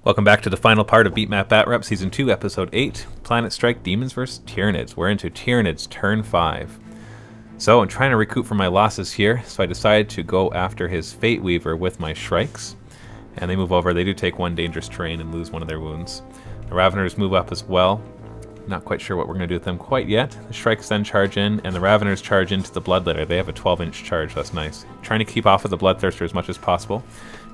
Welcome back to the final part of Beatmap Batrep Season 2, Episode 8, Planetstrike, Demons vs. Tyranids. We're into Tyranids Turn 5. So I'm trying to recoup from my losses here, so I decided to go after his Fate Weaver with my Shrikes. And they move over. They do take one dangerous terrain and lose one of their wounds. The Raveners move up as well. Not quite sure what we're going to do with them quite yet. The Shrikes then charge in, and the Raveners charge into the Bloodletter. They have a 12-inch charge, that's nice. Trying to keep off of the Bloodthirster as much as possible.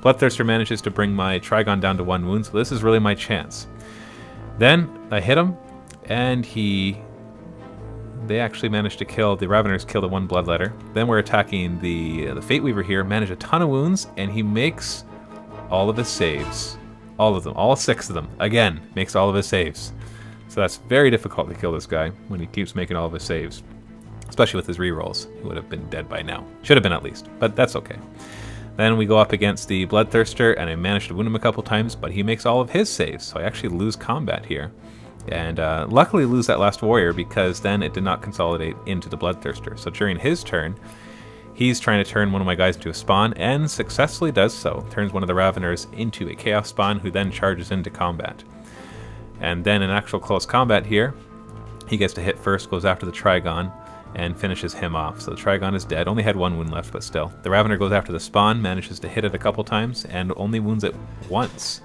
Bloodthirster manages to bring my Trigon down to 1 wound, so this is really my chance. Then I hit him, and they actually managed to kill, the Raveners kill the 1 Bloodletter. Then we're attacking the Fate Weaver here, manage a ton of wounds, and he makes all of his saves. All of them, all 6 of them. Again, makes all of his saves. So that's very difficult to kill this guy when he keeps making all of his saves. Especially with his rerolls. He would have been dead by now. Should have been at least, but that's okay. Then we go up against the Bloodthirster, and I managed to wound him a couple times, but he makes all of his saves, so I actually lose combat here. And luckily lose that last warrior, because then it did not consolidate into the Bloodthirster. So during his turn, he's trying to turn one of my guys into a spawn, and successfully does so. Turns one of the Raveners into a Chaos Spawn, who then charges into combat. And then in actual close combat here, he gets to hit first, goes after the Trigon, and finishes him off. So the Trigon is dead. Only had 1 wound left, but still. The Ravener goes after the spawn, manages to hit it a couple times, and only wounds it once.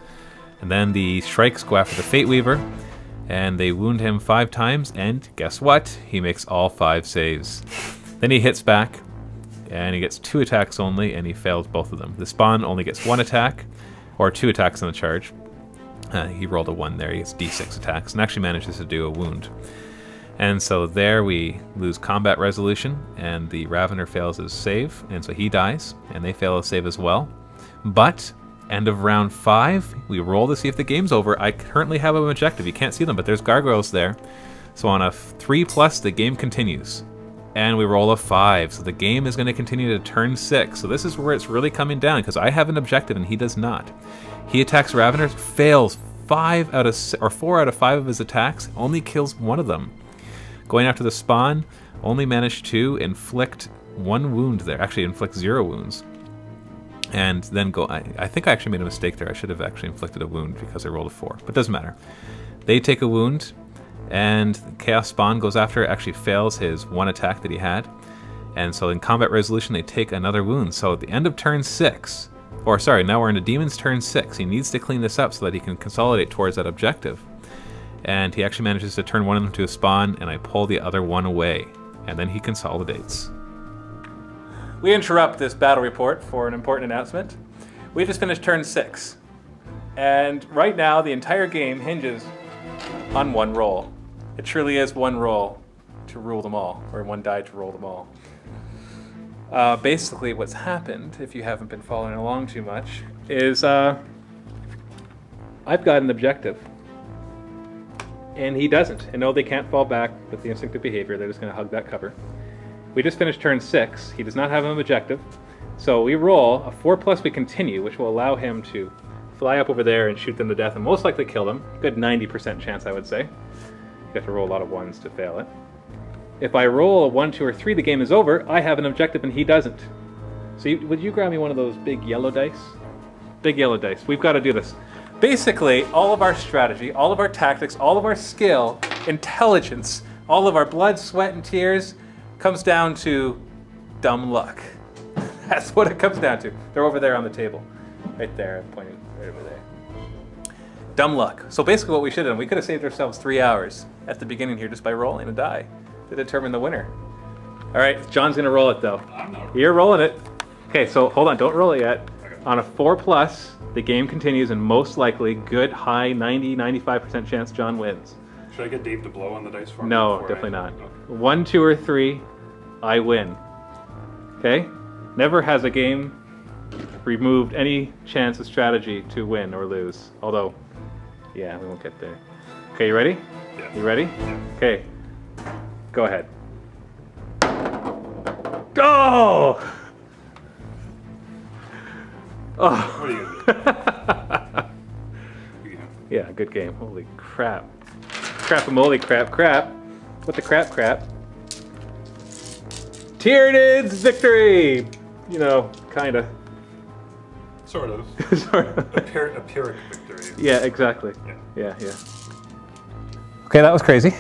And then the Shrikes go after the Fate Weaver, and they wound him 5 times, and guess what? He makes all 5 saves. Then he hits back, and he gets 2 attacks only, and he fails both of them. The spawn only gets 1 attack, or 2 attacks on the charge. He rolled a 1 there, he gets d6 attacks, and actually manages to do a wound. And so there we lose combat resolution, and the Ravener fails his save, and so he dies, and they fail a save as well. But, end of round 5, we roll to see if the game's over. I currently have an objective, you can't see them, but there's gargoyles there. So on a 3+, the game continues. And we roll a 5, so the game is going to continue to turn 6. So this is where it's really coming down, because I have an objective and he does not. He attacks Raveners, fails 4 out of 5 of his attacks, only kills 1 of them. Going after the spawn, only managed to inflict 1 wound there. Actually, inflict 0 wounds. And then go... I think I actually made a mistake there. I should have actually inflicted a wound because I rolled a 4. But it doesn't matter. They take a wound, and Chaos Spawn goes after, actually fails his 1 attack that he had. And so in combat resolution, they take another wound. So at the end of turn 6... Or sorry, now we're into Daemons Turn 6. He needs to clean this up so that he can consolidate towards that objective. And he actually manages to turn 1 of them to a spawn, and I pull the other 1 away. And then he consolidates. We interrupt this battle report for an important announcement. We just finished turn 6. And right now, the entire game hinges on 1 roll. It truly is 1 roll to rule them all, or 1 die to roll them all. Basically, what's happened, if you haven't been following along too much, is I've got an objective. And he doesn't. And no, they can't fall back with the instinctive behavior. They're just going to hug that cover. We just finished turn 6. He does not have an objective. So we roll a 4+, we continue, which will allow him to fly up over there and shoot them to death and most likely kill them. Good 90% chance, I would say. You have to roll a lot of 1s to fail it. If I roll a 1, 2, or 3, the game is over. I have an objective and he doesn't. So would you grab me one of those big yellow dice? Big yellow dice. We've got to do this. Basically, all of our strategy, all of our tactics, all of our skill, intelligence, all of our blood, sweat, and tears comes down to dumb luck. That's what it comes down to. They're over there on the table. Right there, I'm pointing right over there. Dumb luck. So basically what we should have done, we could have saved ourselves 3 hours at the beginning here just by rolling a die to determine the winner. All right, John's going to roll it though. I'm not. You're rolling it. Okay, so hold on, don't roll it yet. Okay. On a 4+, the game continues, and most likely, good, high, 90-95% chance John wins. Should I get Dave to blow on the dice for me? No, definitely not. Okay. 1, 2, or 3, I win. Okay? Never has a game removed any chance of strategy to win or lose. Although, yeah, we won't get there. Okay, you ready? Yeah. You ready? Yeah. Okay. Go ahead. Go! Oh. What are you gonna do? Yeah, good game. Holy crap. Crap-a-moly crap. What the crap? Tyranids victory! You know, kinda. Sort of. Sort of. A Pyrrhic victory. waves. Yeah, exactly. Yeah. Yeah. Okay, that was crazy.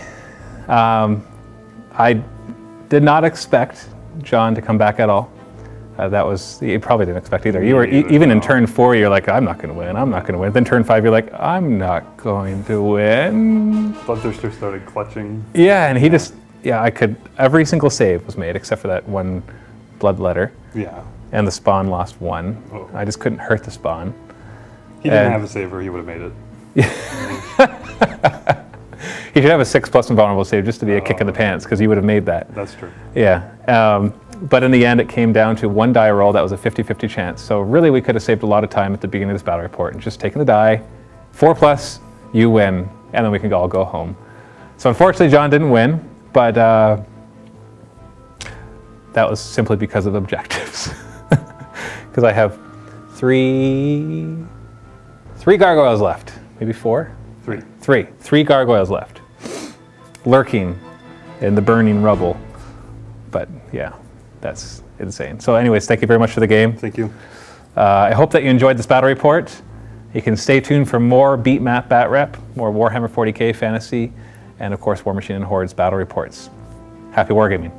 I did not expect John to come back at all. You probably didn't expect either. You were even in turn 4, you're like, I'm not going to win. I'm not going to win. Then turn 5, you're like, I'm not going to win. Bloodthirster started clutching. Yeah, and he just, every single save was made except for that one bloodletter. Yeah. And the spawn lost 1. Oh. I just couldn't hurt the spawn. He didn't have a saver, he would have made it. He should have a 6+ invulnerable save just to be a kick in the pants, because he would have made that. That's true. Yeah. But in the end, it came down to 1 die roll. That was a 50-50 chance. So really, we could have saved a lot of time at the beginning of this battle report and just taken the die. 4+, you win, and then we can all go home. So unfortunately, John didn't win, but that was simply because of objectives. Because I have three gargoyles left. Maybe 4? 3. 3 gargoyles left, lurking in the burning rubble. But yeah, that's insane. So anyways, thank you very much for the game. Thank you. I hope that you enjoyed this battle report. You can stay tuned for more beat map Batrep, more Warhammer 40k fantasy, and of course War Machine and Hordes battle reports. Happy wargaming.